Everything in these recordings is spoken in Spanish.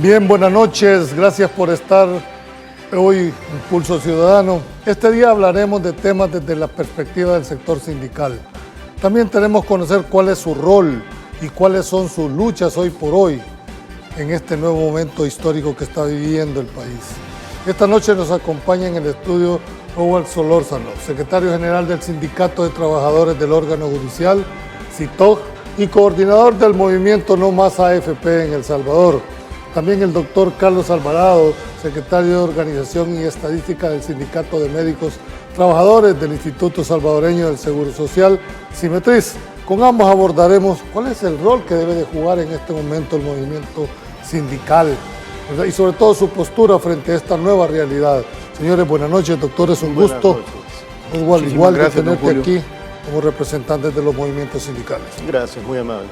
Bien, buenas noches, gracias por estar hoy en Pulso Ciudadano. Este día hablaremos de temas desde la perspectiva del sector sindical. También tenemos que conocer cuál es su rol y cuáles son sus luchas hoy por hoy en este nuevo momento histórico que está viviendo el país. Esta noche nos acompaña en el estudio Oswald Solórzano, secretario general del Sindicato de Trabajadores del órgano judicial, SITOG, y coordinador del movimiento No Más AFP en El Salvador. También el doctor Carlos Alvarado, secretario de Organización y Estadística del Sindicato de Médicos Trabajadores del Instituto Salvadoreño del Seguro Social, Simetriz. Con ambos abordaremos cuál es el rol que debe de jugar en este momento el movimiento sindical, ¿verdad? Y sobre todo su postura frente a esta nueva realidad. Señores, buenas noches, doctores, un gusto. Igual de tenerte aquí como representantes de los movimientos sindicales. Gracias, muy amable.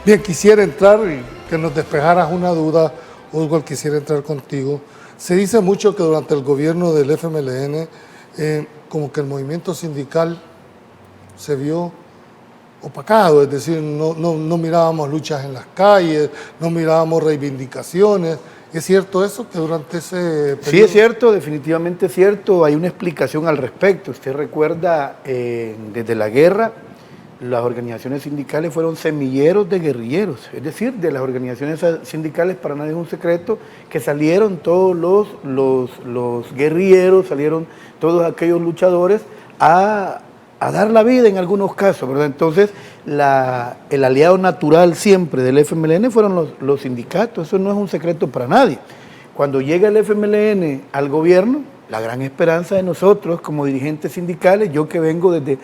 Bien, quisiera entrar y que nos despejaras una duda, Oswald, quisiera entrar contigo. Se dice mucho que durante el gobierno del FMLN, como que el movimiento sindical se vio opacado, es decir, no mirábamos luchas en las calles, no mirábamos reivindicaciones. ¿Es cierto eso, que durante ese periodo? Sí, es cierto, definitivamente es cierto. Hay una explicación al respecto. Usted recuerda, desde la guerra, las organizaciones sindicales fueron semilleros de guerrilleros, es decir, de las organizaciones sindicales, para nadie es un secreto, que salieron todos los guerrilleros, salieron todos aquellos luchadores a dar la vida en algunos casos, ¿verdad? Entonces, el aliado natural siempre del FMLN fueron los sindicatos, eso no es un secreto para nadie. Cuando llega el FMLN al gobierno, la gran esperanza de nosotros como dirigentes sindicales, yo que vengo desde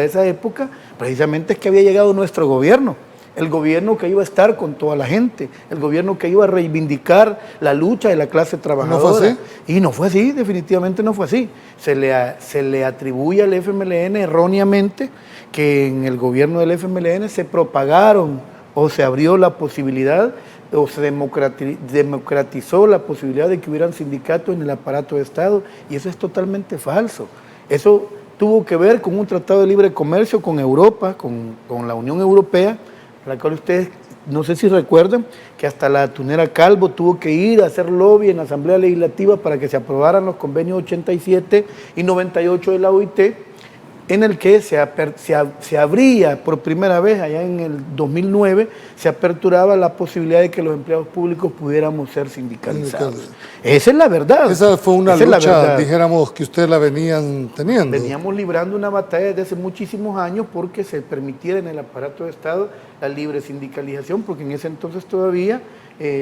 esa época, precisamente es que había llegado nuestro gobierno, el gobierno que iba a estar con toda la gente, el gobierno que iba a reivindicar la lucha de la clase trabajadora. ¿No fue así? Y no fue así, definitivamente no fue así. Se le atribuye al FMLN erróneamente que en el gobierno del FMLN se propagaron o se abrió la posibilidad o se democratizó la posibilidad de que hubieran sindicatos en el aparato de Estado, y eso es totalmente falso. Eso tuvo que ver con un tratado de libre comercio con Europa, con la Unión Europea, para la cual ustedes, no sé si recuerdan, que hasta la tunera Calvo tuvo que ir a hacer lobby en la Asamblea Legislativa para que se aprobaran los convenios 87 y 98 de la OIT, en el que se abría por primera vez, allá en el 2009, se aperturaba la posibilidad de que los empleados públicos pudiéramos ser sindicalizados. Esa es la verdad. Esa fue una lucha, dijéramos, que ustedes la venían teniendo. Veníamos librando una batalla desde hace muchísimos años porque se permitiera en el aparato de Estado la libre sindicalización, porque en ese entonces todavía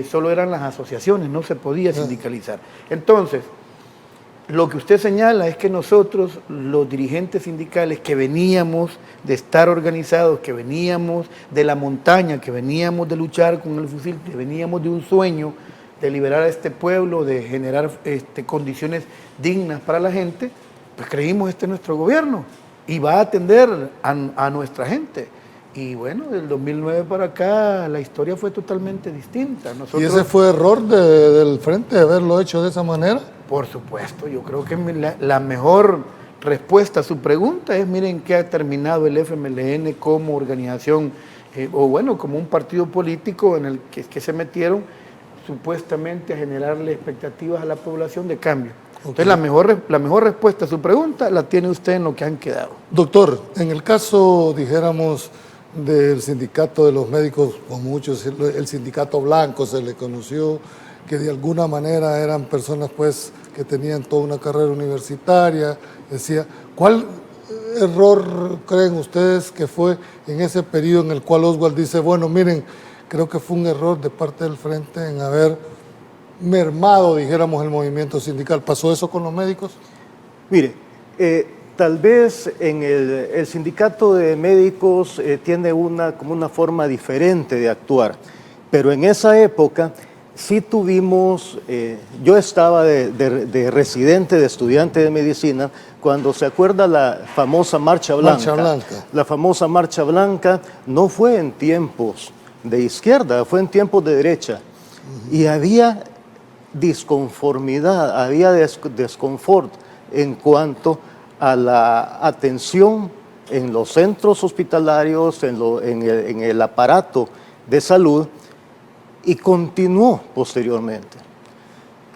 solo eran las asociaciones, no se podía sindicalizar. Entonces, lo que usted señala es que nosotros, los dirigentes sindicales que veníamos de estar organizados, que veníamos de la montaña, que veníamos de luchar con el fusil, que veníamos de un sueño de liberar a este pueblo, de generar condiciones dignas para la gente, pues creímos este es nuestro gobierno y va a atender a nuestra gente. Y bueno, del 2009 para acá la historia fue totalmente distinta. ¿Y ese fue error del frente de haberlo hecho de esa manera? Por supuesto, yo creo que la mejor respuesta a su pregunta es, miren qué ha terminado el FMLN como organización, o bueno, como un partido político en el que se metieron supuestamente a generarle expectativas a la población de cambio. Okay. Entonces la mejor respuesta a su pregunta la tiene usted en lo que han quedado. Doctor, en el caso, dijéramos, del sindicato de los médicos, como muchos, el sindicato blanco se le conoció, que de alguna manera eran personas pues que tenían toda una carrera universitaria, decía, ¿cuál error creen ustedes que fue en ese periodo en el cual Oswald dice, bueno, miren, creo que fue un error de parte del frente en haber mermado, dijéramos, el movimiento sindical? ¿Pasó eso con los médicos? Mire, tal vez en el sindicato de médicos tiene como una forma diferente de actuar, pero en esa época sí tuvimos, yo estaba de residente, de estudiante de medicina, cuando se acuerda la famosa Marcha Blanca. La famosa Marcha Blanca no fue en tiempos de izquierda, fue en tiempos de derecha. Y había disconformidad, había desconfort en cuanto a la atención en los centros hospitalarios, en el aparato de salud. y continuó posteriormente.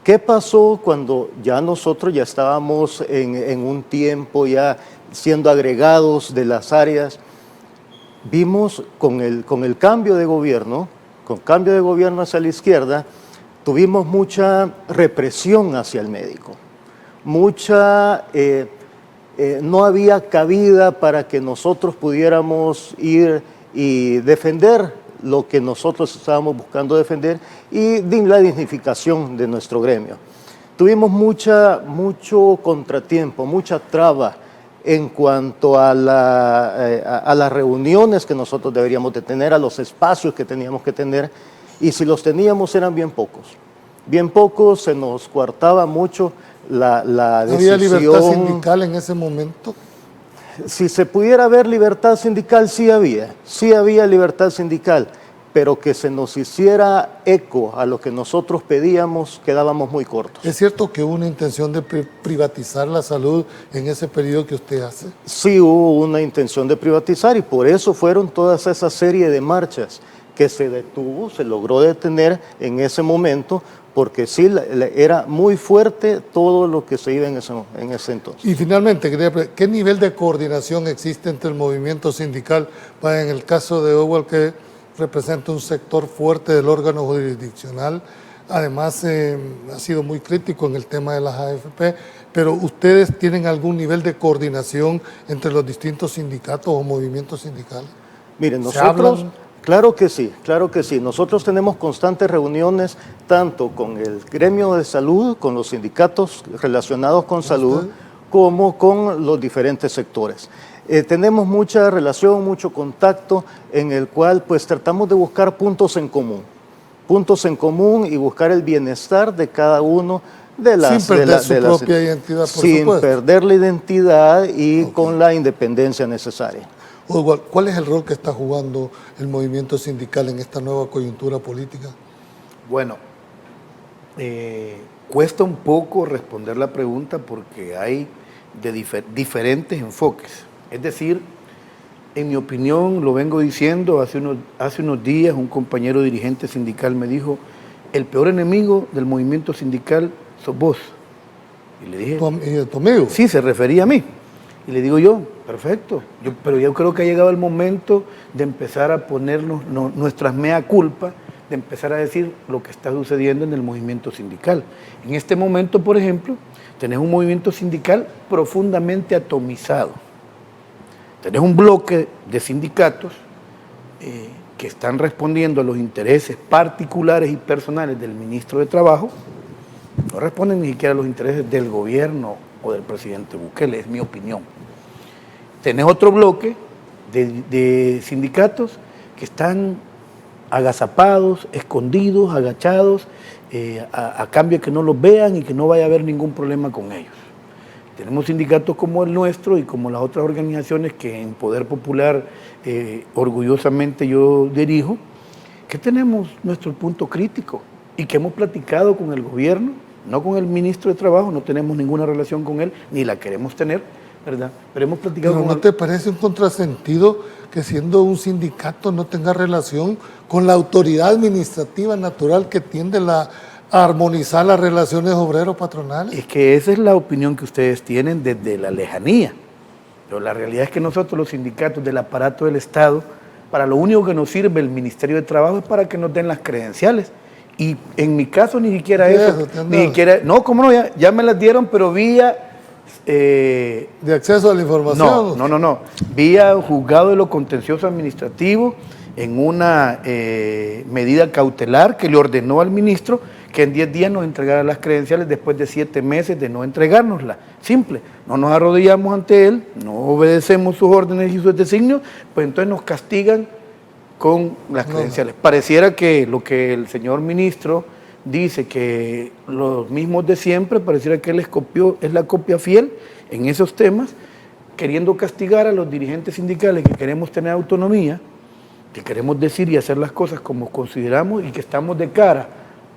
¿Qué pasó cuando ya nosotros ya estábamos en un tiempo ya siendo agregados de las áreas? Vimos con el cambio de gobierno, con cambio de gobierno hacia la izquierda, tuvimos mucha represión hacia el médico, no había cabida para que nosotros pudiéramos ir y defender lo que nosotros estábamos buscando defender y la dignificación de nuestro gremio. Tuvimos mucho contratiempo, mucha traba en cuanto a las reuniones que nosotros deberíamos de tener, a los espacios que teníamos que tener, y si los teníamos eran bien pocos, se nos coartaba mucho la decisión. ¿Había libertad sindical en ese momento? Si se pudiera ver libertad sindical, sí había libertad sindical, pero que se nos hiciera eco a lo que nosotros pedíamos, quedábamos muy cortos. ¿Es cierto que hubo una intención de privatizar la salud en ese periodo que usted hace? Sí hubo una intención de privatizar y por eso fueron todas esa serie de marchas que se detuvo, se logró detener en ese momento, porque sí era muy fuerte todo lo que se iba en ese entonces. Y finalmente, ¿qué nivel de coordinación existe entre el movimiento sindical, en el caso de Owell, que representa un sector fuerte del órgano jurisdiccional? Además, ha sido muy crítico en el tema de las AFP, pero ¿ustedes tienen algún nivel de coordinación entre los distintos sindicatos o movimientos sindicales? Miren, nosotros... Claro que sí. Nosotros tenemos constantes reuniones tanto con el gremio de salud, con los sindicatos relacionados con salud, como con los diferentes sectores. Tenemos mucha relación, mucho contacto en el cual pues tratamos de buscar puntos en común y buscar el bienestar de cada uno de las... Sin perder su propia identidad, por supuesto. Sin perder la identidad y con la independencia necesaria. ¿Cuál es el rol que está jugando el movimiento sindical en esta nueva coyuntura política? Bueno, cuesta un poco responder la pregunta porque hay diferentes enfoques. Es decir, en mi opinión, lo vengo diciendo, hace unos días un compañero dirigente sindical me dijo, el peor enemigo del movimiento sindical sos vos. Y le dije, ¿Tu amigo? Sí, se refería a mí. Y le digo yo, perfecto, pero yo creo que ha llegado el momento de empezar a ponernos nuestras mea culpa, de empezar a decir lo que está sucediendo en el movimiento sindical. En este momento, por ejemplo, tenés un movimiento sindical profundamente atomizado. Tenés un bloque de sindicatos que están respondiendo a los intereses particulares y personales del ministro de Trabajo, no responden ni siquiera a los intereses del gobierno o del presidente Bukele, es mi opinión. Tenés otro bloque de sindicatos que están agazapados, escondidos, agachados, a cambio de que no los vean y que no vaya a haber ningún problema con ellos. Tenemos sindicatos como el nuestro y como las otras organizaciones que en Poder Popular orgullosamente yo dirijo, que tenemos nuestro punto crítico y que hemos platicado con el gobierno, no con el ministro de Trabajo, no tenemos ninguna relación con él, ni la queremos tener, ¿verdad? Pero hemos platicado ¿Pero con no te parece un contrasentido que siendo un sindicato no tenga relación con la autoridad administrativa natural que tiende a armonizar las relaciones obrero-patronales? Es que esa es la opinión que ustedes tienen desde la lejanía. Pero la realidad es que nosotros, los sindicatos del aparato del Estado, para lo único que nos sirve el Ministerio de Trabajo es para que nos den las credenciales. Y en mi caso ni siquiera eso. Ni siquiera, no, ¿cómo no? Ya me las dieron, pero vía... ¿De acceso a la información? No. Vía juzgado de lo contencioso administrativo en una medida cautelar que le ordenó al ministro que en 10 días nos entregara las credenciales después de 7 meses de no entregárnoslas. Simple, no nos arrodillamos ante él, no obedecemos sus órdenes y sus designios, pues entonces nos castigan con las credenciales. Pareciera que lo que el señor ministro dice, que los mismos de siempre, pareciera que él es la copia fiel en esos temas, queriendo castigar a los dirigentes sindicales que queremos tener autonomía, que queremos decir y hacer las cosas como consideramos y que estamos de cara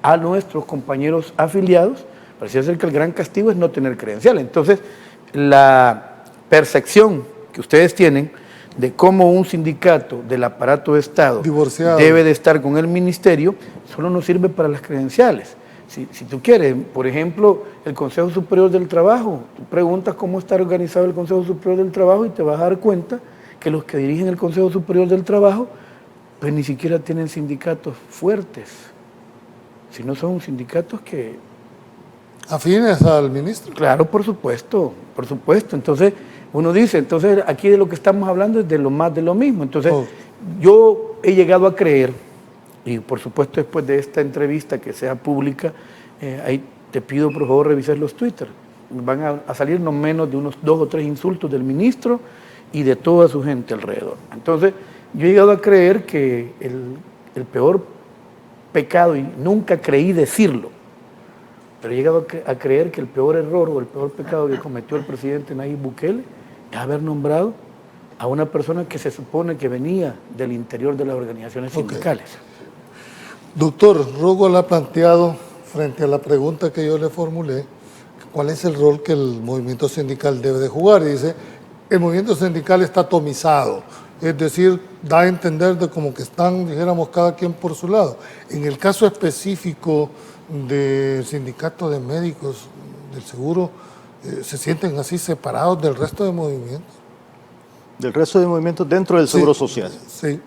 a nuestros compañeros afiliados. Pareciera ser que el gran castigo es no tener credencial. Entonces, la percepción que ustedes tienen de cómo un sindicato del aparato de Estado divorciado debe de estar con el ministerio, solo nos sirve para las credenciales. Si tú quieres, por ejemplo, el Consejo Superior del Trabajo, tú preguntas cómo está organizado el Consejo Superior del Trabajo y te vas a dar cuenta que los que dirigen el Consejo Superior del Trabajo pues ni siquiera tienen sindicatos fuertes, sino son sindicatos que... afines al ministro. Claro, por supuesto, por supuesto. Entonces, uno dice, entonces aquí de lo que estamos hablando es de lo más de lo mismo. Entonces, yo he llegado a creer, y por supuesto después de esta entrevista que sea pública, ahí te pido por favor revisar los Twitter. Van a salir no menos de unos 2 o 3 insultos del ministro y de toda su gente alrededor. Entonces, yo he llegado a creer que el peor pecado, y nunca creí decirlo, pero he llegado a creer que el peor error o el peor pecado que cometió el presidente Nayib Bukele es haber nombrado a una persona que se supone que venía del interior de las organizaciones sindicales. Doctor, Rogol ha planteado, frente a la pregunta que yo le formulé, cuál es el rol que el movimiento sindical debe de jugar. Y dice, el movimiento sindical está atomizado, es decir, da a entender de como que están, dijéramos, cada quien por su lado. En el caso específico del sindicato de médicos del seguro, ¿se sienten así separados del resto de movimientos? Del resto de movimientos dentro del Seguro Social. Sí.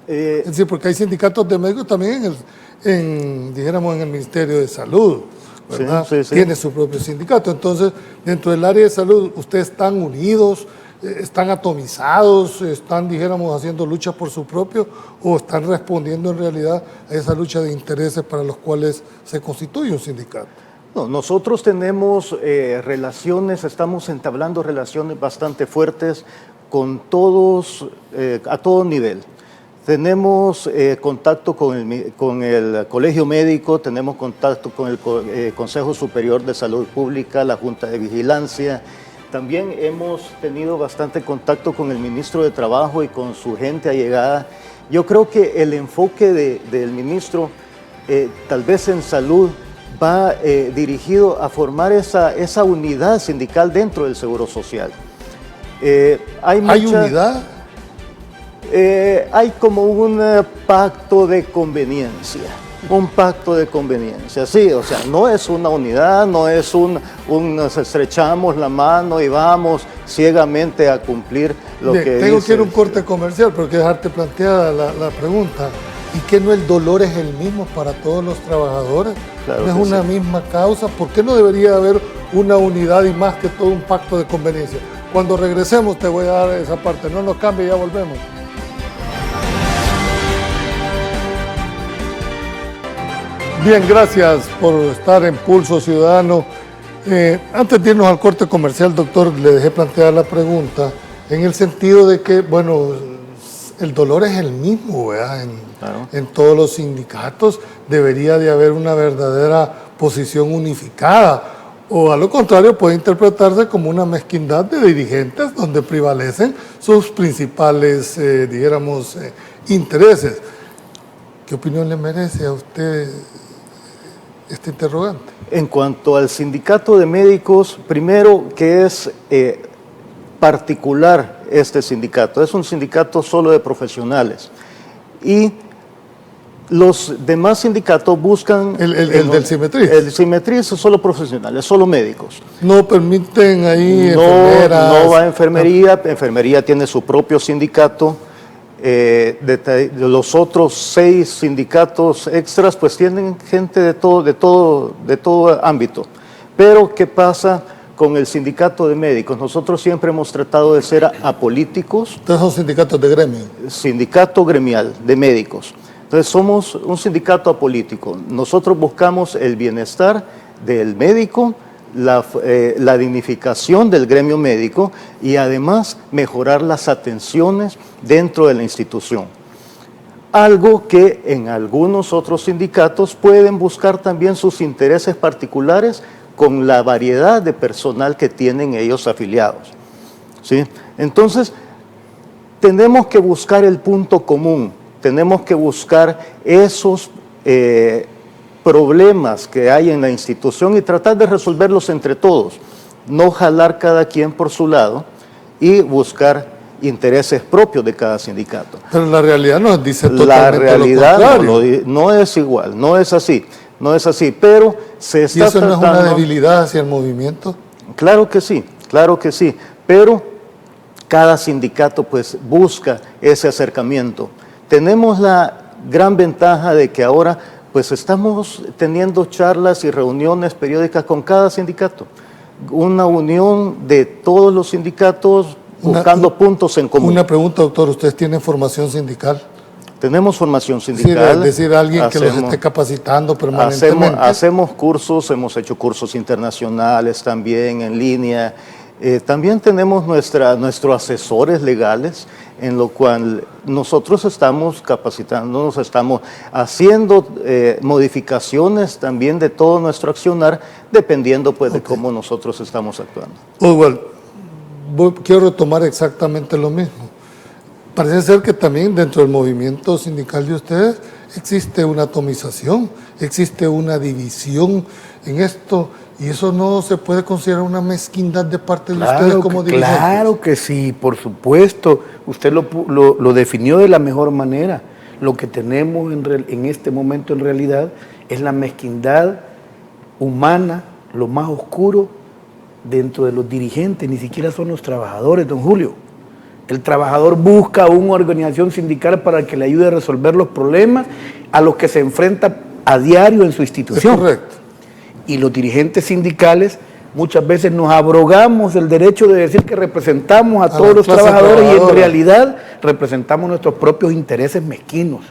Es decir, porque hay sindicatos de médicos también dijéramos, en el Ministerio de Salud, ¿verdad? Sí, sí, sí. Tiene su propio sindicato. Entonces, dentro del área de salud, ¿ustedes están unidos, están atomizados, están, dijéramos, haciendo lucha por su propio, o están respondiendo en realidad a esa lucha de intereses para los cuales se constituye un sindicato? No, nosotros tenemos relaciones, estamos entablando relaciones bastante fuertes con todos, a todo nivel. Tenemos contacto con el Colegio Médico, tenemos contacto con el Consejo Superior de Salud Pública, la Junta de Vigilancia. También hemos tenido bastante contacto con el ministro de Trabajo y con su gente allegada. Yo creo que el enfoque del ministro, tal vez en salud, va dirigido a formar esa unidad sindical dentro del Seguro Social. ¿Hay unidad? Hay como un pacto de conveniencia, sí, o sea, no es una unidad, no es nos estrechamos la mano y vamos ciegamente a cumplir lo Bien, que tengo dice. que ir a un corte comercial, pero quiero dejarte planteada la pregunta. ¿Y qué no el dolor es el mismo para todos los trabajadores? Claro ¿No es que una sí. misma causa? ¿Por qué no debería haber una unidad y más que todo un pacto de conveniencia? Cuando regresemos te voy a dar esa parte. No nos cambie, ya volvemos. Bien, gracias por estar en Pulso Ciudadano. Antes de irnos al corte comercial, doctor, le dejé plantear la pregunta en el sentido de que, bueno, el dolor es el mismo, ¿verdad? Claro. En todos los sindicatos debería de haber una verdadera posición unificada, o a lo contrario puede interpretarse como una mezquindad de dirigentes donde prevalecen sus principales, dijéramos, intereses. ¿Qué opinión le merece a usted este interrogante? En cuanto al sindicato de médicos, primero que es particular este sindicato, es un sindicato solo de profesionales y los demás sindicatos buscan... El del Simetriz. El Simetriz es solo profesionales, solo médicos. No permiten ahí No enfermeras. va a enfermería, enfermería tiene su propio sindicato. De los otros 6 sindicatos extras pues tienen gente de todo ámbito. Pero ¿qué pasa con el sindicato de médicos? Nosotros siempre hemos tratado de ser apolíticos. Ustedes son sindicatos de gremio. Sindicato gremial de médicos. Entonces somos un sindicato apolítico. Nosotros buscamos el bienestar del médico, la dignificación del gremio médico y además mejorar las atenciones dentro de la institución. Algo que en algunos otros sindicatos pueden buscar también sus intereses particulares con la variedad de personal que tienen ellos afiliados, ¿sí? Entonces, tenemos que buscar el punto común, tenemos que buscar esos problemas que hay en la institución y tratar de resolverlos entre todos, no jalar cada quien por su lado y buscar intereses propios de cada sindicato. Pero la realidad nos dice La totalmente realidad lo contrario. no es igual, no es así, pero se está ¿Y eso no es una tratando. debilidad hacia el movimiento? Claro que sí, pero cada sindicato pues busca ese acercamiento. Tenemos la gran ventaja de que ahora pues estamos teniendo charlas y reuniones periódicas con cada sindicato, una unión de todos los sindicatos buscando puntos en común. Una pregunta, doctor, ¿ustedes tienen formación sindical? Tenemos formación Sí, sindical. es decir, alguien que los esté capacitando permanentemente. Hacemos cursos, hemos hecho cursos internacionales también en línea. También tenemos nuestros asesores legales, en lo cual nosotros estamos capacitándonos, estamos haciendo modificaciones también de todo nuestro accionar, dependiendo pues de cómo nosotros estamos actuando. Oswald, quiero retomar exactamente lo mismo. Parece ser que también dentro del movimiento sindical de ustedes existe una atomización, existe una división en esto, y eso no se puede considerar una mezquindad de parte de ustedes como dirigentes. Claro que sí, por supuesto. Usted lo definió de la mejor manera. Lo que tenemos en este momento en realidad es la mezquindad humana, lo más oscuro dentro de los dirigentes, ni siquiera son los trabajadores, don Julio. El trabajador busca una organización sindical para que le ayude a resolver los problemas a los que se enfrenta a diario en su institución. Es correcto. Y los dirigentes sindicales muchas veces nos abrogamos el derecho de decir que representamos a todos los trabajadores y en realidad representamos nuestros propios intereses mezquinos.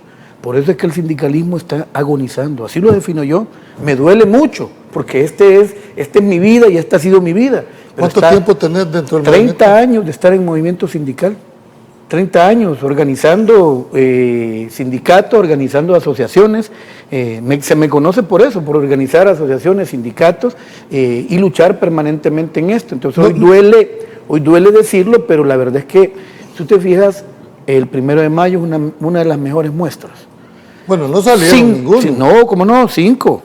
Por eso es que el sindicalismo está agonizando. Así lo defino yo. Me duele mucho, porque este es mi vida y esta ha sido mi vida. Pero ¿Cuánto tiempo tenés dentro del 30 movimiento? años de estar en movimiento sindical. 30 años organizando sindicatos, organizando asociaciones. Se me conoce por eso, por organizar asociaciones, sindicatos y luchar permanentemente en esto. Entonces hoy duele decirlo, pero la verdad es que, si tú te fijas, el 1 de mayo es una de las mejores muestras. Bueno, no salieron ninguno. No, ¿cómo no? 5.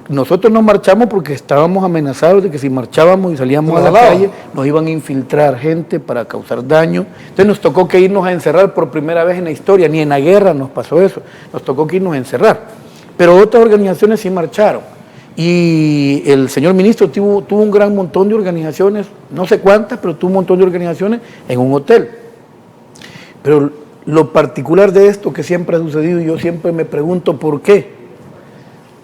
Nosotros no marchamos porque estábamos amenazados de que si marchábamos y salíamos a la calle, nos iban a infiltrar gente para causar daño. Entonces nos tocó que irnos a encerrar por primera vez en la historia, ni en la guerra nos pasó eso, nos tocó que irnos a encerrar. Pero otras organizaciones sí marcharon. Y el señor ministro tuvo un gran montón de organizaciones, no sé cuántas, pero tuvo un montón de organizaciones en un hotel. Pero lo particular de esto que siempre ha sucedido, y yo siempre me pregunto por qué,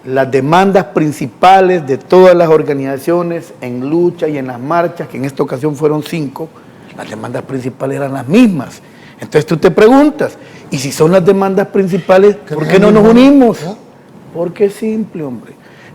las demandas principales de todas las organizaciones en lucha y en las marchas, que en esta ocasión fueron 5, las demandas principales eran las mismas. Entonces tú te preguntas, ¿y si son las demandas principales, por qué no nos unimos? Porque es simple, hombre.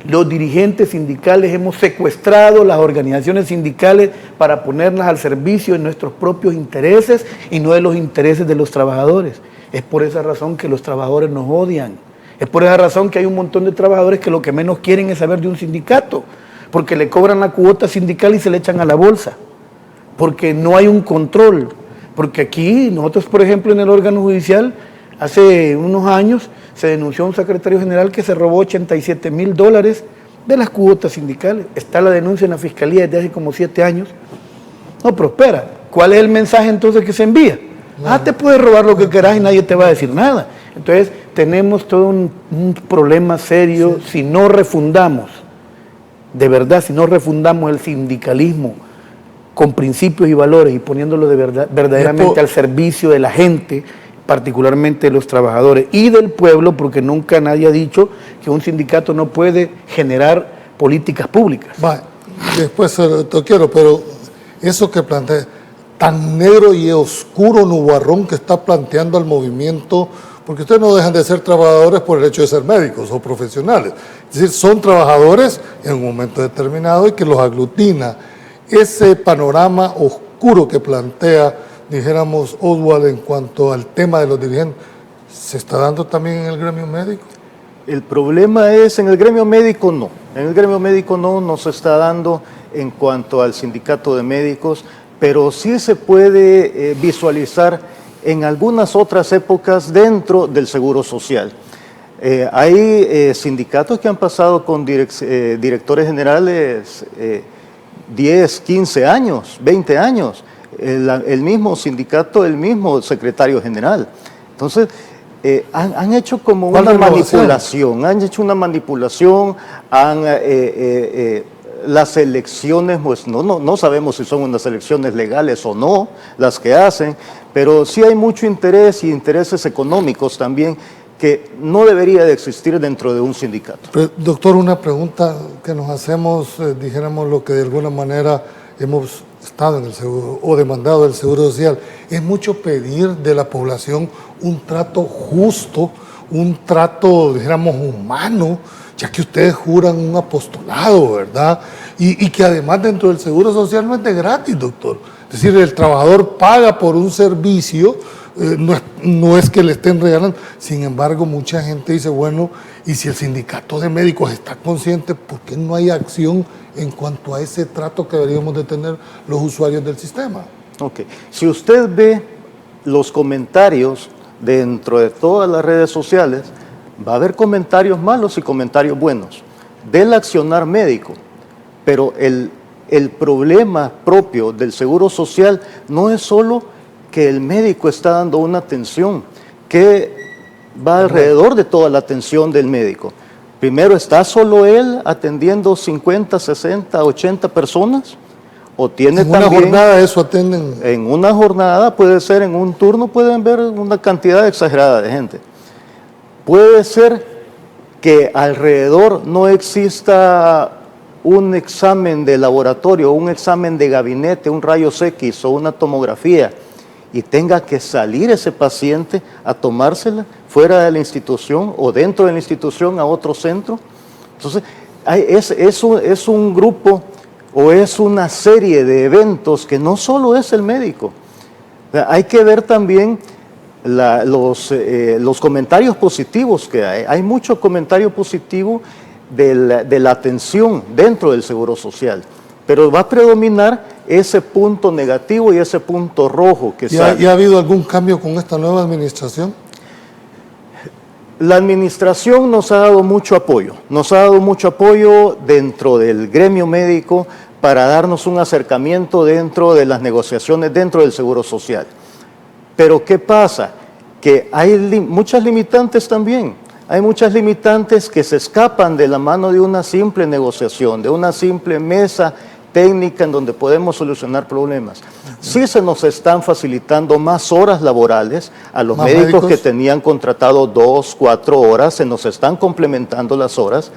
Los dirigentes sindicales hemos secuestrado las organizaciones sindicales para ponerlas al servicio de nuestros propios intereses y no de los intereses de los trabajadores. Es por esa razón que los trabajadores nos odian. Es por esa razón que hay un montón de trabajadores que lo que menos quieren es saber de un sindicato, porque le cobran la cuota sindical y se le echan a la bolsa, porque no hay un control. Porque aquí nosotros, por ejemplo, en el órgano judicial, hace unos años se denunció a un secretario general que se robó $87,000 de las cuotas sindicales. Está la denuncia en la fiscalía desde hace como 7 años. No prospera. ¿Cuál es el mensaje entonces que se envía? Te puedes robar lo que quieras y nadie te va a decir nada. Entonces tenemos todo un problema serio si no refundamos, de verdad, si no refundamos el sindicalismo con principios y valores y poniéndolo de verdad, verdaderamente al servicio de la gente, particularmente de los trabajadores y del pueblo, porque nunca nadie ha dicho que un sindicato no puede generar políticas públicas. Después te quiero, pero eso que plantea, tan negro y oscuro nubarrón que está planteando el movimiento, porque ustedes no dejan de ser trabajadores por el hecho de ser médicos o profesionales. Es decir, son trabajadores en un momento determinado y que los aglutina. Ese panorama oscuro que plantea, dijéramos, Oswald, en cuanto al tema de los dirigentes, ¿se está dando también en el gremio médico? El problema es, en el gremio médico no. En el gremio médico no se está dando en cuanto al sindicato de médicos, pero sí se puede visualizar en algunas otras épocas dentro del Seguro Social. Hay sindicatos que han pasado con directores generales 10, 15 años, 20 años. el mismo sindicato, el mismo secretario general. Entonces, han hecho como una manipulación, las elecciones, pues no sabemos si son unas elecciones legales o no, las que hacen, pero sí hay mucho interés y intereses económicos también que no debería de existir dentro de un sindicato. Pero, doctor, una pregunta que nos hacemos, dijéramos lo que de alguna manera hemos estado en el seguro o demandado del Seguro Social, es mucho pedir de la población un trato justo, un trato, dijéramos, humano, ya que ustedes juran un apostolado, ¿verdad? Y que además dentro del Seguro Social no es de gratis, doctor. Es decir, el trabajador paga por un servicio, no es que le estén regalando. Sin embargo, mucha gente dice, bueno, y si el sindicato de médicos está consciente, ¿por qué no hay acción en cuanto a ese trato que deberíamos de tener los usuarios del sistema? Ok. Si usted ve los comentarios dentro de todas las redes sociales, va a haber comentarios malos y comentarios buenos del accionar médico, pero el problema propio del Seguro Social no es solo que el médico está dando una atención que va alrededor de toda la atención del médico. Primero, ¿está solo él atendiendo 50, 60, 80 personas? ¿O tiene en una jornada eso atienden? En una jornada puede ser, en un turno pueden ver una cantidad exagerada de gente. Puede ser que alrededor no exista un examen de laboratorio, un examen de gabinete, un rayos X o una tomografía, y tenga que salir ese paciente a tomársela fuera de la institución o dentro de la institución a otro centro. Entonces, es un grupo o es una serie de eventos que no solo es el médico. O sea, hay que ver también los comentarios positivos que hay. Hay mucho comentario positivo de la atención dentro del Seguro Social, pero va a predominar ese punto negativo y ese punto rojo que sale. ¿Y ha habido algún cambio con esta nueva administración? La administración nos ha dado mucho apoyo dentro del gremio médico para darnos un acercamiento dentro de las negociaciones dentro del Seguro Social. Pero ¿qué pasa? Que hay muchas limitantes también. Hay muchas limitantes que se escapan de la mano de una simple negociación, de una simple mesa técnica en donde podemos solucionar problemas. Sí se nos están facilitando más horas laborales a los médicos que tenían contratado 2, 4 horas, se nos están complementando las horas.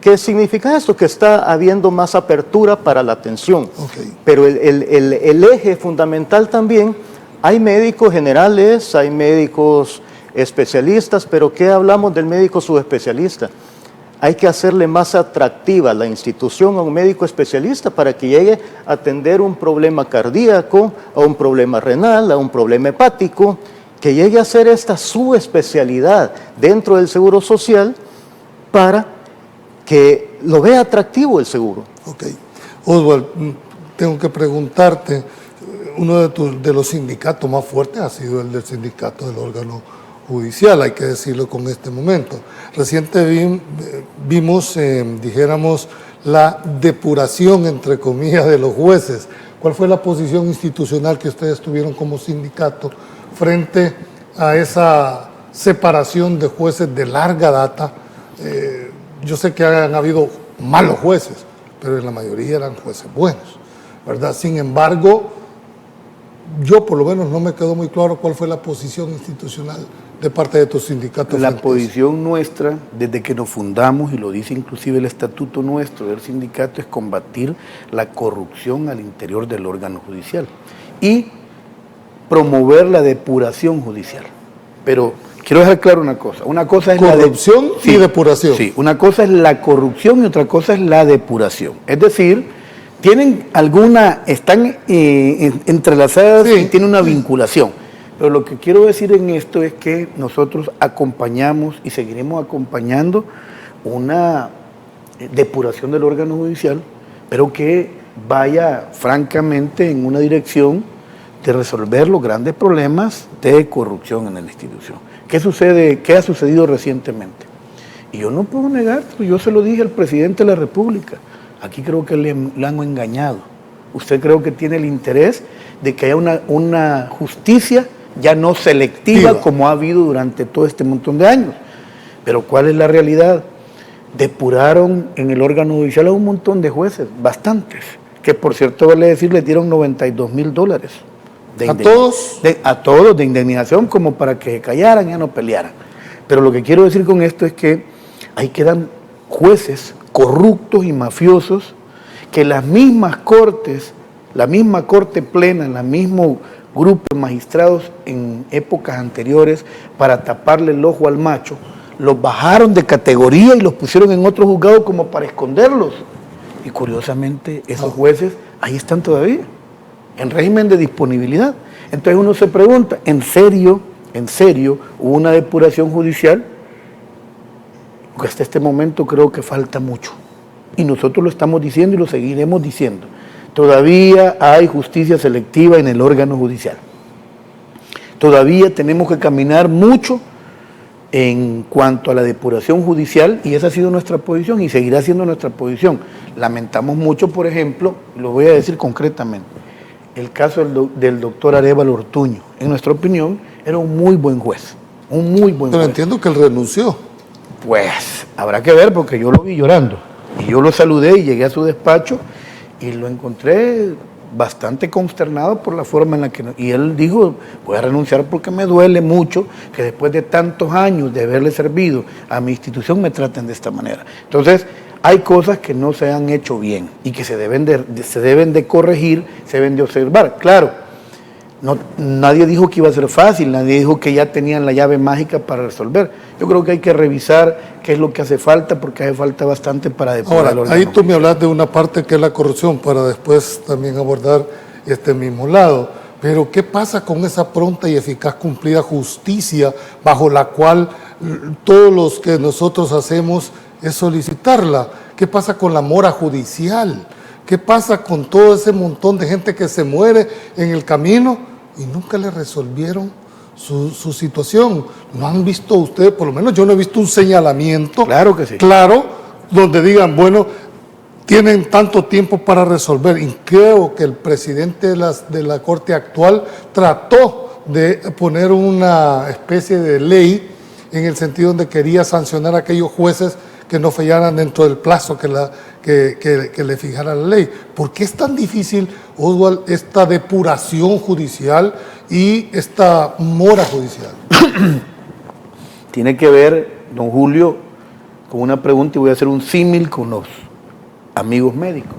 ¿Qué significa esto? Que está habiendo más apertura para la atención. Okay. Pero el eje fundamental también, hay médicos generales, hay médicos especialistas, pero ¿qué hablamos del médico subespecialista? Hay que hacerle más atractiva la institución a un médico especialista para que llegue a atender un problema cardíaco, a un problema renal, a un problema hepático, que llegue a ser esta subespecialidad dentro del Seguro Social para que lo vea atractivo el seguro. Ok. Oswald, tengo que preguntarte, uno de los sindicatos más fuertes ha sido el del sindicato del órgano judicial, hay que decirlo con este momento. Reciente vimos, dijéramos, la depuración, entre comillas, de los jueces. ¿Cuál fue la posición institucional que ustedes tuvieron como sindicato frente a esa separación de jueces de larga data? Yo sé que han habido malos jueces, pero en la mayoría eran jueces buenos, ¿verdad? Sin embargo, yo por lo menos no me quedó muy claro cuál fue la posición institucional de parte de tu sindicato. La posición nuestra, desde que nos fundamos, y lo dice inclusive el estatuto nuestro del sindicato, es combatir la corrupción al interior del órgano judicial y promover la depuración judicial. Pero quiero dejar claro una cosa es corrupción y depuración. Sí, una cosa es la corrupción y otra cosa es la depuración. Es decir, están entrelazadas, sí, y tienen una vinculación. Pero lo que quiero decir en esto es que nosotros acompañamos y seguiremos acompañando una depuración del órgano judicial, pero que vaya francamente en una dirección de resolver los grandes problemas de corrupción en la institución. ¿Qué sucede? ¿Qué ha sucedido recientemente? Y yo no puedo negar, yo se lo dije al presidente de la República, aquí creo que le han engañado. Usted creo que tiene el interés de que haya una justicia ya no selectiva como ha habido durante todo este montón de años. Pero ¿cuál es la realidad? Depuraron en el órgano judicial a un montón de jueces, bastantes, que por cierto, vale decir, le dieron $92,000. ¿A todos? A todos de indemnización, como para que se callaran, ya no pelearan. Pero lo que quiero decir con esto es que ahí quedan jueces corruptos y mafiosos que las mismas cortes, la misma corte plena, el mismo grupo de magistrados en épocas anteriores, para taparle el ojo al macho, los bajaron de categoría y los pusieron en otro juzgado como para esconderlos. Y curiosamente esos jueces ahí están todavía, en régimen de disponibilidad. Entonces uno se pregunta, ¿en serio hubo una depuración judicial? Porque hasta este momento creo que falta mucho. Y nosotros lo estamos diciendo y lo seguiremos diciendo. Todavía hay justicia selectiva en el órgano judicial. Todavía tenemos que caminar mucho en cuanto a la depuración judicial, y esa ha sido nuestra posición y seguirá siendo nuestra posición. Lamentamos mucho, por ejemplo, lo voy a decir concretamente, el caso del doctor Arévalo Ortuño. En nuestra opinión, era un muy buen juez, un muy buen Pero juez. entiendo que él renunció. Pues habrá que ver, porque yo lo vi llorando y yo lo saludé y llegué a su despacho y lo encontré bastante consternado por la forma en la que... Y él dijo, voy a renunciar porque me duele mucho que después de tantos años de haberle servido a mi institución me traten de esta manera. Entonces, hay cosas que no se han hecho bien y que se deben de corregir, se deben de observar. Claro, nadie dijo que iba a ser fácil, nadie dijo que ya tenían la llave mágica para resolver. Yo creo que hay que revisar qué es lo que hace falta, porque hace falta bastante para depurar. Ahora, ahí tú me hablas de una parte que es la corrupción, para después también abordar este mismo lado. Pero ¿qué pasa con esa pronta y eficaz cumplida justicia bajo la cual todos los que nosotros hacemos es solicitarla? ¿Qué pasa con la mora judicial? ¿Qué pasa con todo ese montón de gente que se muere en el camino y nunca le resolvieron su situación? ¿No han visto ustedes? Por lo menos yo no he visto un señalamiento. Claro que sí. Claro, donde digan, bueno, tienen tanto tiempo para resolver. Y creo que el presidente de la Corte actual trató de poner una especie de ley en el sentido donde quería sancionar a aquellos jueces que no fallaran dentro del plazo que le fijara la ley. ¿Por qué es tan difícil, Oswald, esta depuración judicial y esta mora judicial? Tiene que ver, don Julio, con una pregunta, y voy a hacer un símil con los amigos médicos.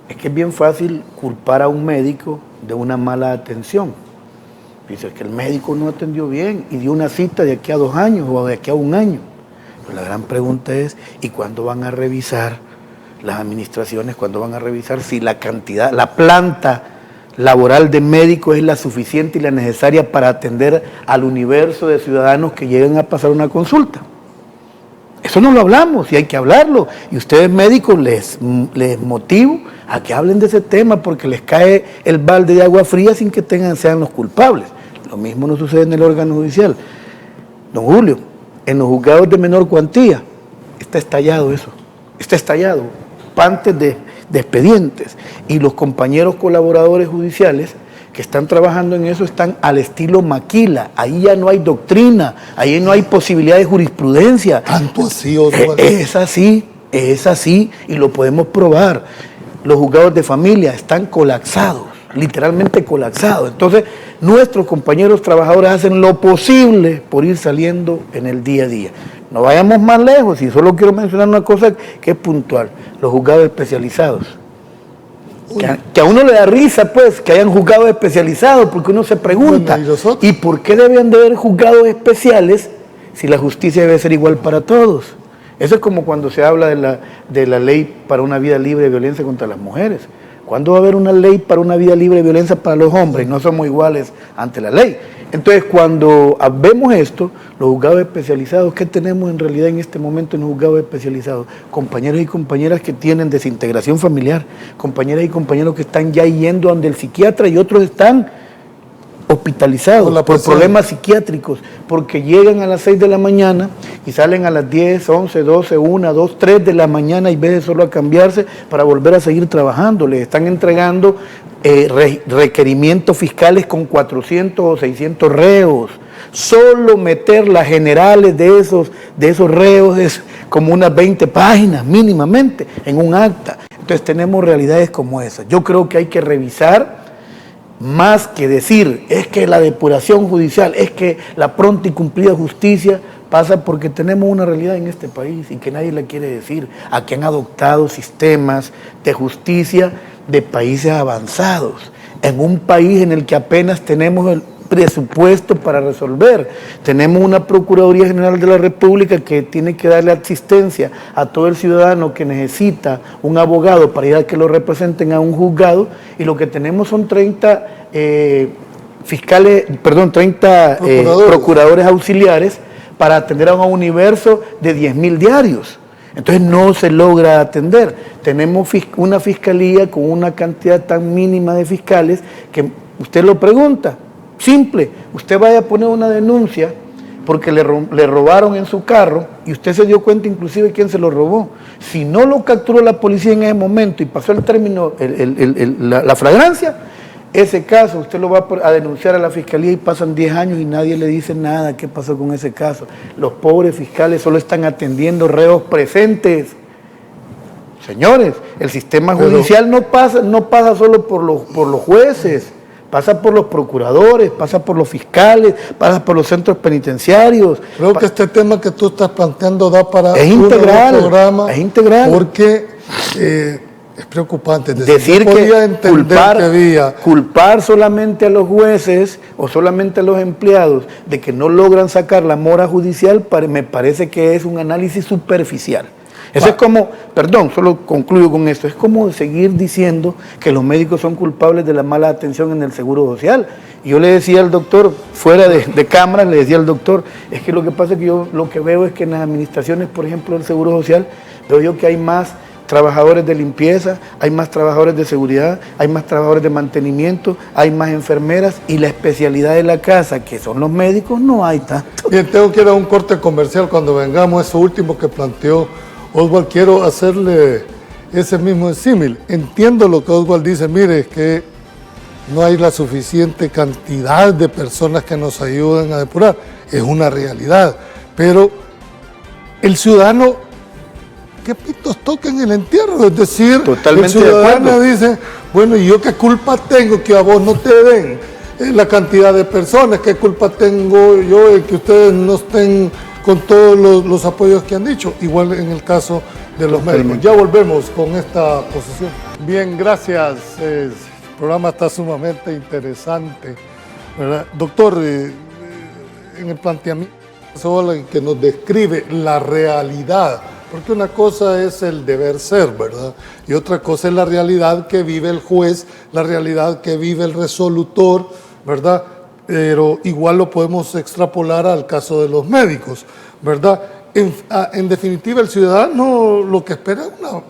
Es que es bien fácil culpar a un médico de una mala atención. Dice que el médico no atendió bien y dio una cita de aquí a 2 años o de aquí a 1 año. Pero la gran pregunta es, ¿y cuándo van a revisar las administraciones? ¿Cuándo van a revisar si la cantidad, la planta laboral de médicos es la suficiente y la necesaria para atender al universo de ciudadanos que lleguen a pasar una consulta? Eso no lo hablamos y hay que hablarlo. Y ustedes médicos les motivo a que hablen de ese tema, porque les cae el balde de agua fría sin que sean los culpables. Lo mismo no sucede en el órgano judicial. Don Julio, en los juzgados de menor cuantía está estallado eso, está estallado, pantes de expedientes, y los compañeros colaboradores judiciales que están trabajando en eso están al estilo maquila. Ahí ya no hay doctrina, ahí no hay posibilidad de jurisprudencia. Tanto así, Oswald. Es así y lo podemos probar. Los juzgados de familia están colapsados, literalmente colapsados. Entonces, nuestros compañeros trabajadores hacen lo posible por ir saliendo en el día a día. No vayamos más lejos, y solo quiero mencionar una cosa que es puntual: los juzgados especializados. Que a uno le da risa, pues, que hayan juzgados especializados, porque uno se pregunta, Bueno, ¿y por qué deben de haber juzgados especiales si la justicia debe ser igual para todos? Eso es como cuando se habla de la ley para una vida libre de violencia contra las mujeres. ¿Cuándo va a haber una ley para una vida libre de violencia para los hombres? No somos iguales ante la ley. Entonces, cuando vemos esto, los juzgados especializados, ¿qué tenemos en realidad en este momento en los juzgados especializados? Compañeros y compañeras que tienen desintegración familiar, compañeras y compañeros que están ya yendo donde el psiquiatra, y otros están hospitalizados por problemas psiquiátricos, porque llegan a las 6 de la mañana y salen a las 10, 11, 12, 1, 2, 3 de la mañana y veces solo a cambiarse para volver a seguir trabajando. Les están entregando requerimientos fiscales con 400 o 600 reos. Solo meter las generales de esos reos es como unas 20 páginas mínimamente en un acta. Entonces tenemos realidades como esas. Yo creo que hay que revisar, más que decir, es que la depuración judicial, es que la pronta y cumplida justicia pasa porque tenemos una realidad en este país y que nadie la quiere decir, a que han adoptado sistemas de justicia de países avanzados, en un país en el que apenas tenemos el presupuesto para resolver. Tenemos una Procuraduría General de la República que tiene que darle asistencia a todo el ciudadano que necesita un abogado para ir a que lo representen a un juzgado, y lo que tenemos son 30 procuradores auxiliares para atender a un universo de 10.000 diarios. Entonces no se logra atender. Tenemos una fiscalía con una cantidad tan mínima de fiscales que usted lo pregunta. Simple, usted vaya a poner una denuncia porque le robaron en su carro y usted se dio cuenta inclusive quién se lo robó. Si no lo capturó la policía en ese momento y pasó el término, la flagrancia, ese caso usted lo va a denunciar a la fiscalía y pasan 10 años y nadie le dice nada. ¿Qué pasó con ese caso? Los pobres fiscales solo están atendiendo reos presentes. Señores, el sistema judicial no pasa solo por los jueces. Pasa por los procuradores, pasa por los fiscales, pasa por los centros penitenciarios. Creo que este tema que tú estás planteando da para un programa. Es integral. Porque es preocupante. Decir que culpar solamente a los jueces o solamente a los empleados de que no logran sacar la mora judicial, me parece que es un análisis superficial. Eso es como, perdón, solo concluyo con esto, es como seguir diciendo que los médicos son culpables de la mala atención en el Seguro Social. Y yo le decía al doctor, fuera de cámara, le decía al doctor, es que lo que pasa es que yo lo que veo es que en las administraciones, por ejemplo, del Seguro Social, veo yo que hay más trabajadores de limpieza, hay más trabajadores de seguridad, hay más trabajadores de mantenimiento, hay más enfermeras, y la especialidad de la casa, que son los médicos, no hay tanto. Bien, tengo que ir a un corte comercial cuando vengamos. Eso último que planteó Oswald, quiero hacerle ese mismo símil. Entiendo lo que Oswald dice, mire, es que no hay la suficiente cantidad de personas que nos ayuden a depurar. Es una realidad, pero el ciudadano, ¿qué pitos toca en el entierro? Es decir, totalmente el ciudadano de dice, bueno, ¿y yo qué culpa tengo que a vos no te den la cantidad de personas? ¿Qué culpa tengo yo de que ustedes no estén con todos los apoyos que han dicho? Igual en el caso de los médicos. Ya volvemos con esta posición. Bien, gracias. El programa está sumamente interesante, ¿verdad? Doctor, en el planteamiento que nos describe la realidad, porque una cosa es el deber ser, ¿verdad? Y otra cosa es la realidad que vive el juez, la realidad que vive el resolutor, ¿verdad? Pero igual lo podemos extrapolar al caso de los médicos, ¿verdad? En definitiva, el ciudadano lo que espera es una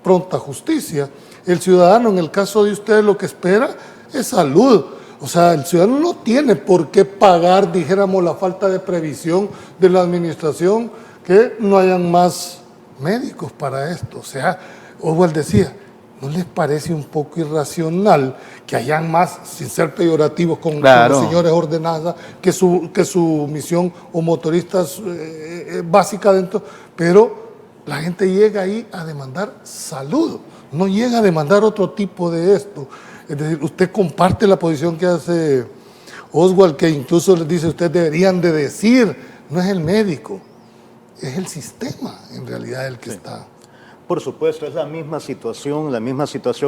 pronta justicia. El ciudadano, en el caso de ustedes, lo que espera es salud. O sea, el ciudadano no tiene por qué pagar, dijéramos, la falta de previsión de la administración, que no hayan más médicos para esto. O sea, Oswald decía, ¿no les parece un poco irracional que hayan más, sin ser peyorativos con los señores ordenanzas, que su misión o motoristas básica dentro, pero la gente llega ahí a demandar salud, no llega a demandar otro tipo de esto? Es decir, usted comparte la posición que hace Oswald, que incluso les dice, ustedes deberían de decir, no es el médico, es el sistema en realidad el que está. Por supuesto, es la misma situación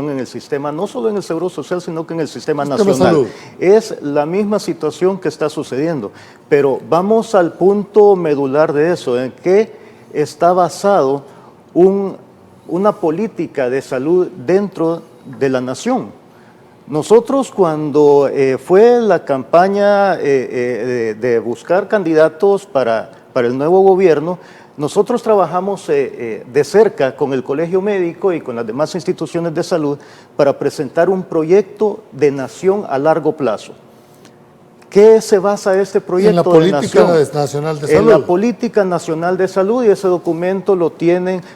en el sistema, no solo en el Seguro Social, sino que en el sistema nacional. Es la misma situación que está sucediendo, pero vamos al punto medular de eso, en que está basado una política de salud dentro de la nación. Nosotros, cuando fue la campaña de buscar candidatos para el nuevo gobierno, nosotros trabajamos de cerca con el Colegio Médico y con las demás instituciones de salud para presentar un proyecto de nación a largo plazo. ¿Qué se basa este proyecto en la política nacional de salud? En la política nacional de salud, y ese documento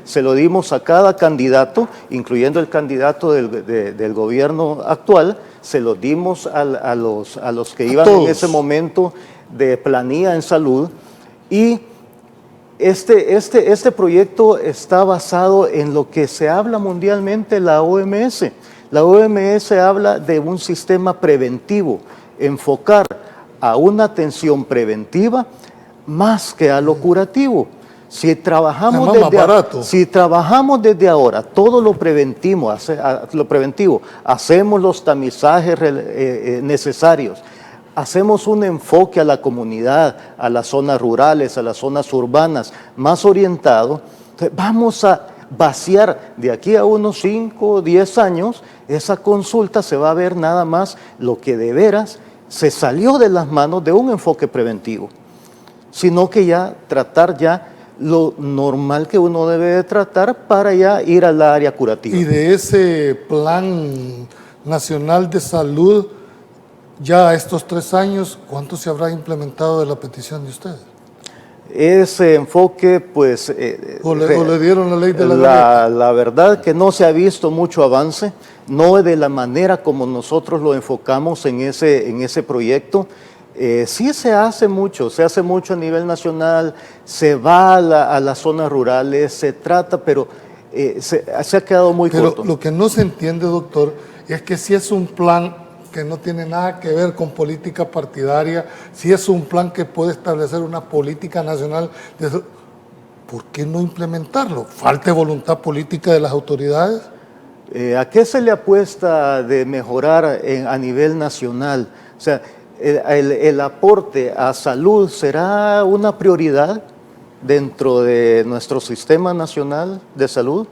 se lo dimos a cada candidato, incluyendo el candidato del gobierno actual, se lo dimos a los que iban en ese momento de planilla en salud, y este proyecto está basado en lo que se habla mundialmente la OMS. La OMS habla de un sistema preventivo, enfocar a una atención preventiva más que a lo curativo. Si trabajamos desde ahora todo lo preventivo, hacemos los tamizajes necesarios, hacemos un enfoque a la comunidad, a las zonas rurales, a las zonas urbanas, más orientado, vamos a vaciar de aquí a unos 5 o 10 años, esa consulta se va a ver nada más lo que de veras se salió de las manos de un enfoque preventivo, sino que tratar lo normal que uno debe de tratar para ir al área curativa. Y de ese plan nacional de salud, ya estos 3 años, ¿cuánto se habrá implementado de la petición de ustedes? Ese enfoque, pues... ¿O le dieron la ley de la La verdad que no se ha visto mucho avance, no de la manera como nosotros lo enfocamos en ese proyecto. Sí se hace mucho a nivel nacional, se va a las zonas rurales, se trata, pero se ha quedado muy corto. Pero lo que no se entiende, doctor, es que si es un plan que no tiene nada que ver con política partidaria, si es un plan que puede establecer una política nacional, ¿por qué no implementarlo? ¿Falta voluntad política de las autoridades? ¿A qué se le apuesta de mejorar a nivel nacional? O sea, el aporte a salud será una prioridad dentro de nuestro sistema nacional de salud,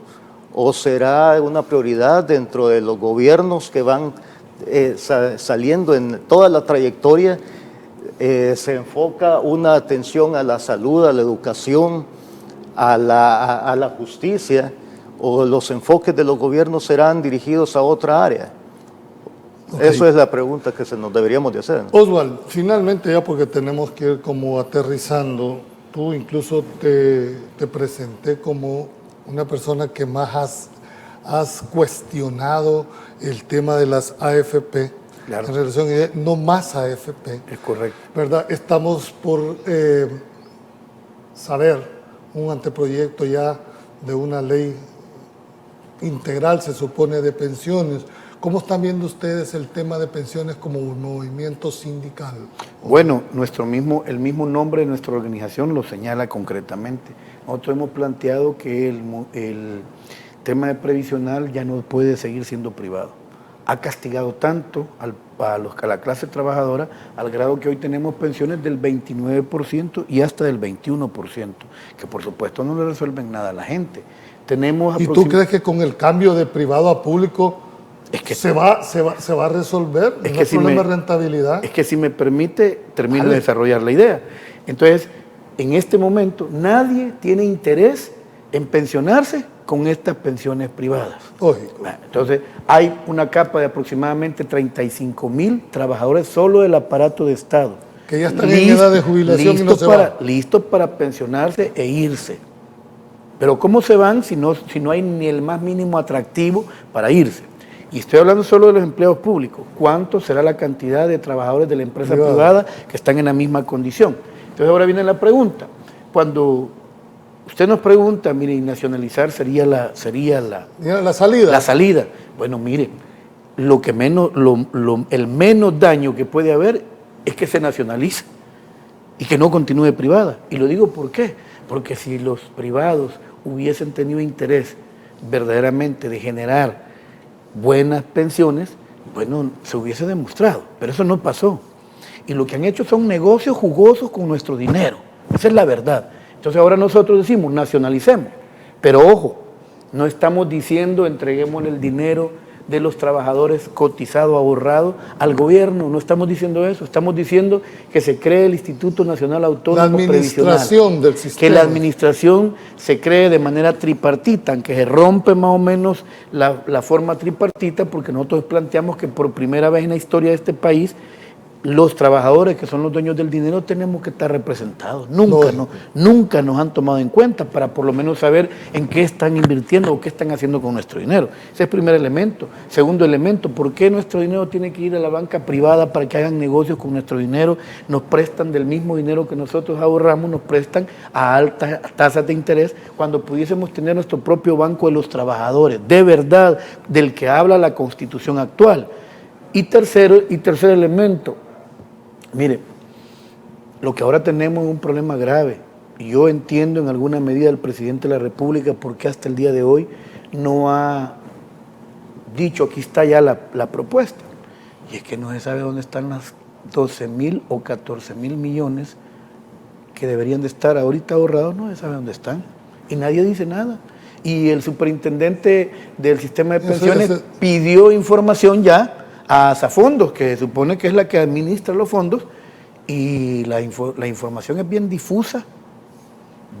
o será una prioridad dentro de los gobiernos que van saliendo en toda la trayectoria. Se enfoca una atención a la salud, a la educación, a la justicia, o los enfoques de los gobiernos serán dirigidos a otra área. Okay. Eso es la pregunta que nos deberíamos de hacer. Oswald, finalmente ya, porque tenemos que ir como aterrizando, tú incluso te presenté como una persona que más has cuestionado el tema de las AFP, claro, en relación a no más AFP. Es correcto. ¿Verdad? Estamos por saber un anteproyecto ya de una ley integral, se supone, de pensiones. ¿Cómo están viendo ustedes el tema de pensiones como un movimiento sindical? Bueno, el mismo nombre de nuestra organización lo señala concretamente. Nosotros hemos planteado que el tema de previsional ya no puede seguir siendo privado. Ha castigado tanto a la clase trabajadora al grado que hoy tenemos pensiones del 29% y hasta del 21%, que por supuesto no le resuelven nada a la gente. ¿Y tú crees que con el cambio de privado a público se va a resolver el problema de rentabilidad? Es que si me permite, termino de desarrollar la idea. Entonces, en este momento, nadie tiene interés en pensionarse con estas pensiones privadas. Lógico. Entonces, hay una capa de aproximadamente 35,000 trabajadores solo del aparato de Estado. Que ya están en edad de jubilación y no se van. Listos para pensionarse e irse. Pero ¿cómo se van si no hay ni el más mínimo atractivo para irse? Y estoy hablando solo de los empleados públicos. ¿Cuánto será la cantidad de trabajadores de la empresa privada que están en la misma condición? Entonces ahora viene la pregunta. Cuando usted nos pregunta, mire, nacionalizar sería la salida. La salida. Bueno, mire, el menos daño que puede haber es que se nacionalice y que no continúe privada. Y lo digo ¿por qué? Porque si los privados hubiesen tenido interés verdaderamente de generar buenas pensiones, bueno, se hubiese demostrado, pero eso no pasó. Y lo que han hecho son negocios jugosos con nuestro dinero. Esa es la verdad. Entonces ahora nosotros decimos, nacionalicemos. Pero ojo, no estamos diciendo entreguemos el dinero de los trabajadores cotizado, ahorrado al gobierno. No estamos diciendo eso. Estamos diciendo que se cree el Instituto Nacional Autónomo Previsional. La administración del sistema. Que la administración se cree de manera tripartita, aunque se rompe más o menos la forma tripartita, porque nosotros planteamos que por primera vez en la historia de este país los trabajadores que son los dueños del dinero tenemos que estar representados. Nunca nos han tomado en cuenta para por lo menos saber en qué están invirtiendo o qué están haciendo con nuestro dinero. Ese es el primer elemento. Segundo elemento, ¿por qué nuestro dinero tiene que ir a la banca privada para que hagan negocios con nuestro dinero? Nos prestan del mismo dinero que nosotros ahorramos, nos prestan a altas tasas de interés cuando pudiésemos tener nuestro propio banco de los trabajadores, de verdad, del que habla la Constitución actual. Y tercer elemento, mire, lo que ahora tenemos es un problema grave. Yo entiendo en alguna medida al presidente de la República porque hasta el día de hoy no ha dicho, aquí está ya la propuesta. Y es que no se sabe dónde están las 12.000 o 14.000 millones que deberían de estar ahorita ahorrados, no se sabe dónde están. Y nadie dice nada. Y el superintendente del sistema de pensiones pidió información ya a Asafondos, que se supone que es la que administra los fondos, y la información es bien difusa,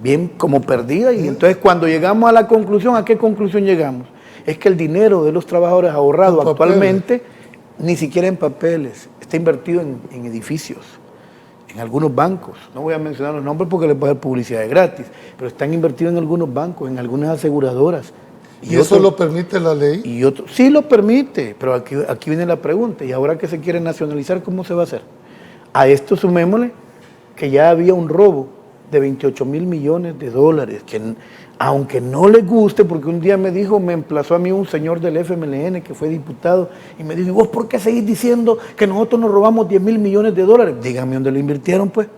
bien como perdida, y entonces cuando llegamos a la conclusión, ¿a qué conclusión llegamos? Es que el dinero de los trabajadores ahorrado actualmente, ni siquiera en papeles, está invertido en edificios, en algunos bancos, no voy a mencionar los nombres porque les voy a dar publicidad de gratis, pero están invertidos en algunos bancos, en algunas aseguradoras. ¿Y eso lo permite la ley? Sí lo permite, pero aquí viene la pregunta, y ahora que se quiere nacionalizar, ¿cómo se va a hacer? A esto sumémosle que ya había un robo de 28.000 millones de dólares, que aunque no les guste, porque un día me emplazó a mí un señor del FMLN que fue diputado, y me dijo, ¿y vos por qué seguís diciendo que nosotros nos robamos 10.000 millones de dólares? Díganme dónde lo invirtieron, pues.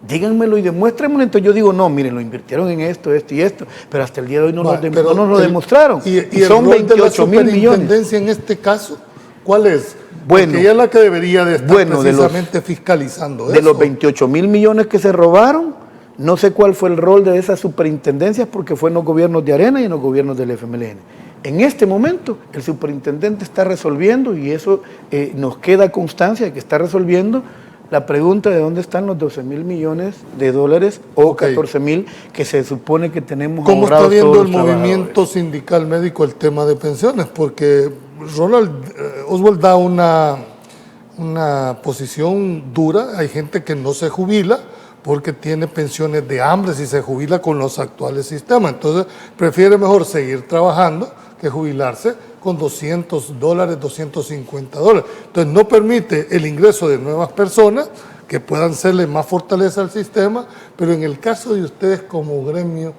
Díganmelo y demuéstrenmelo. Entonces yo digo, no, miren, lo invirtieron en esto y esto, pero hasta el día de hoy no nos lo demostraron. ¿Y son 28.000 millones? En este caso, ¿cuál es? Bueno, porque ella es la que debería de estar precisamente fiscalizando eso. De los 28.000 millones que se robaron, no sé cuál fue el rol de esas superintendencias porque fue en los gobiernos de Arena y en los gobiernos del FMLN. En este momento, el superintendente está resolviendo, y eso nos queda constancia de que está resolviendo la pregunta de dónde están los 12.000 millones de dólares o 14.000 que se supone que tenemos ahorrados. ¿Cómo está viendo el movimiento sindical médico el tema de pensiones? Porque Oswald da una posición dura. Hay gente que no se jubila porque tiene pensiones de hambre si se jubila con los actuales sistemas. Entonces prefiere mejor seguir trabajando que jubilarse con $200, $250. Entonces no permite el ingreso de nuevas personas que puedan serle más fortaleza al sistema, pero en el caso de ustedes como gremio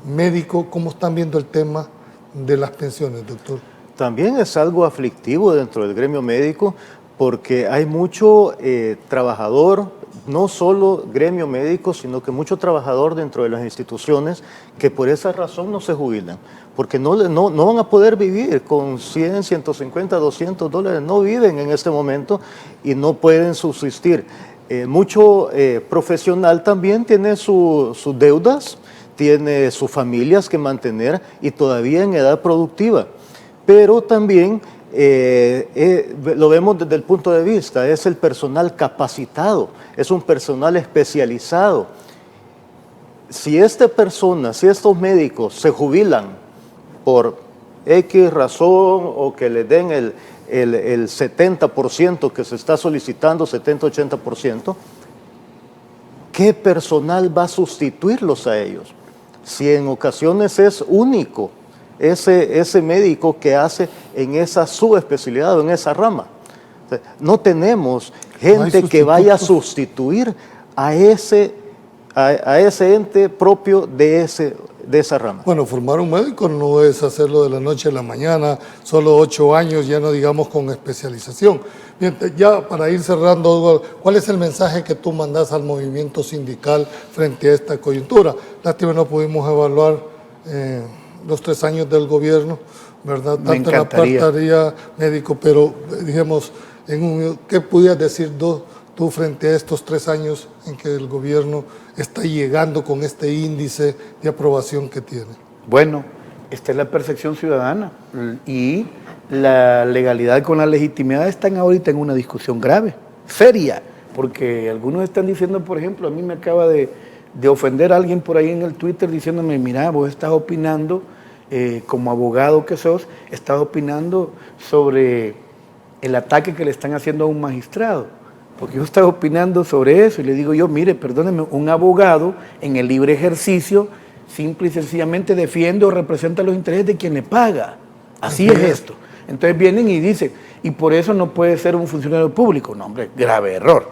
médico, ¿cómo están viendo el tema de las pensiones, doctor? También es algo aflictivo dentro del gremio médico porque hay mucho trabajador, no solo gremio médico, sino que mucho trabajador dentro de las instituciones que por esa razón no se jubilan, porque no van a poder vivir con 100, 150, $200, no viven en este momento y no pueden subsistir. Mucho profesional también tiene sus deudas, tiene sus familias que mantener y todavía en edad productiva, pero también lo vemos desde el punto de vista, es el personal capacitado, es un personal especializado. Si estos médicos se jubilan por X razón o que le den el 70% que se está solicitando, 70-80%, ¿qué personal va a sustituirlos a ellos? Si en ocasiones es único ese médico que hace en esa subespecialidad o en esa rama. No tenemos gente que vaya a sustituir a ese ente propio de esa rama. Bueno, formar un médico no es hacerlo de la noche a la mañana, solo 8 años, ya no digamos con especialización. Bien, ya para ir cerrando, ¿cuál es el mensaje que tú mandas al movimiento sindical frente a esta coyuntura? Lástima no pudimos evaluar los 3 años del gobierno, ¿verdad? Tanto en la parte médico, pero digamos, ¿qué pudieras decir tú frente a estos 3 años en que el gobierno está llegando con este índice de aprobación que tiene? Bueno, esta es la percepción ciudadana y la legalidad con la legitimidad están ahorita en una discusión grave, seria, porque algunos están diciendo, por ejemplo, a mí me acaba de ofender a alguien por ahí en el Twitter diciéndome, mira, vos estás opinando, como abogado que sos, estás opinando sobre el ataque que le están haciendo a un magistrado. porque yo estaba opinando sobre eso y le digo yo, mire, perdóneme, un abogado en el libre ejercicio simple y sencillamente defiende o representa los intereses de quien le paga. Así es esto. Entonces vienen y dicen, y por eso no puede ser un funcionario público. No, hombre, grave error.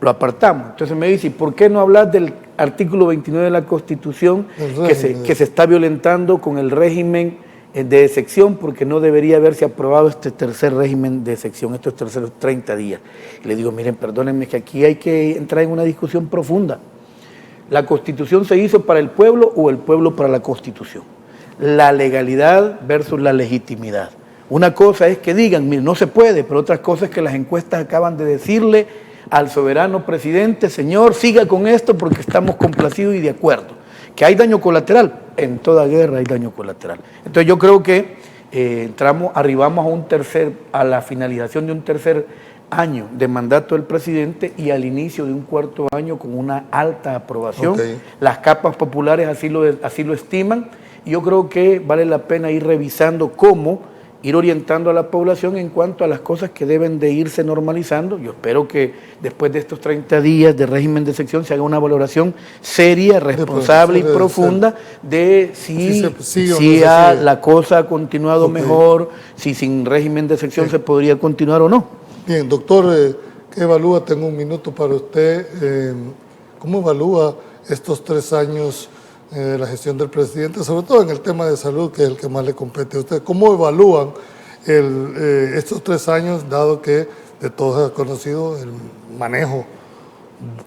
Lo apartamos. Entonces me dice, ¿por qué no hablar del artículo 29 de la Constitución que se está violentando con el régimen de excepción, porque no debería haberse aprobado este tercer régimen de excepción, estos terceros 30 días? Y le digo, miren, perdónenme, que aquí hay que entrar en una discusión profunda. ¿La Constitución se hizo para el pueblo o el pueblo para la Constitución? La legalidad versus la legitimidad. Una cosa es que digan, mire, no se puede, pero otra cosa es que las encuestas acaban de decirle al soberano presidente, señor, siga con esto porque estamos complacidos y de acuerdo. Que hay daño colateral, en toda guerra hay daño colateral. Entonces yo creo que arribamos a la finalización de un tercer año de mandato del presidente y al inicio de un cuarto año con una alta aprobación. Okay. Las capas populares así lo estiman, y yo creo que vale la pena ir revisando cómo ir orientando a la población en cuanto a las cosas que deben de irse normalizando. Yo espero que después de estos 30 días de régimen de excepción se haga una valoración seria, responsable y profunda de si la cosa ha continuado mejor, si sin régimen de excepción se podría continuar o no. Bien, doctor, ¿qué evalúa? Tengo un minuto para usted. ¿Cómo evalúa estos 3 años de la gestión del presidente, sobre todo en el tema de salud, que es el que más le compete a usted? ¿Cómo evalúan estos 3 años, dado que de todos ha conocido el manejo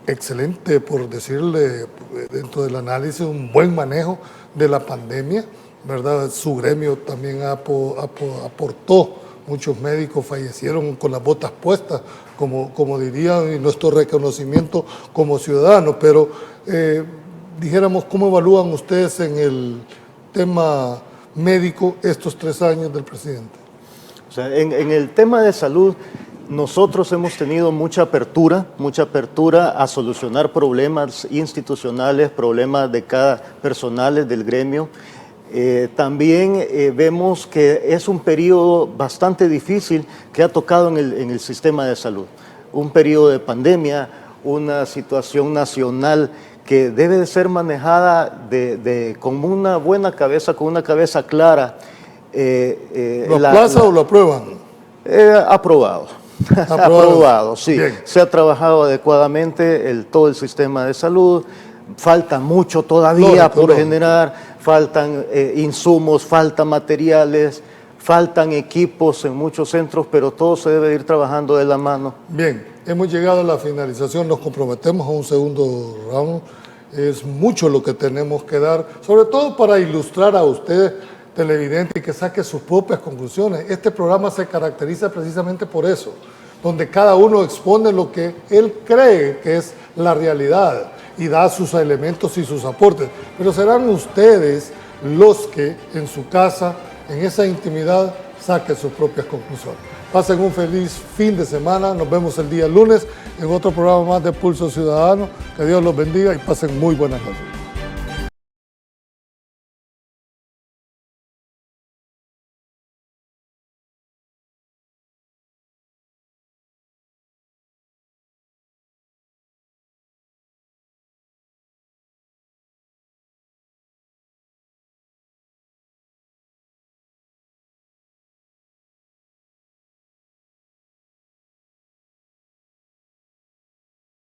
excelente, por decirle, dentro del análisis, un buen manejo de la pandemia, ¿verdad? Su gremio también aportó, muchos médicos fallecieron con las botas puestas, como dirían, y nuestro reconocimiento como ciudadanos, pero dijéramos, ¿cómo evalúan ustedes en el tema médico estos 3 años del presidente? O sea, en el tema de salud, nosotros hemos tenido mucha apertura a solucionar problemas institucionales, problemas de cada personal del gremio. También vemos que es un periodo bastante difícil que ha tocado en el sistema de salud. Un periodo de pandemia, una situación nacional que debe de ser manejada con una buena cabeza, con una cabeza clara. ¿Lo aplaza o lo aprueban? Aprobado. Aprobado, sí. Bien. Se ha trabajado adecuadamente todo el sistema de salud. Falta mucho todavía por generar, faltan insumos, faltan materiales, faltan equipos en muchos centros, pero todo se debe ir trabajando de la mano. Bien, hemos llegado a la finalización, nos comprometemos a un segundo round. Es mucho lo que tenemos que dar, sobre todo para ilustrar a usted, televidente, y que saque sus propias conclusiones. Este programa se caracteriza precisamente por eso, donde cada uno expone lo que él cree que es la realidad y da sus elementos y sus aportes. Pero serán ustedes los que en su casa, en esa intimidad, saquen sus propias conclusiones. Pasen un feliz fin de semana. Nos vemos el día lunes en otro programa más de Pulso Ciudadano. Que Dios los bendiga y pasen muy buenas noches.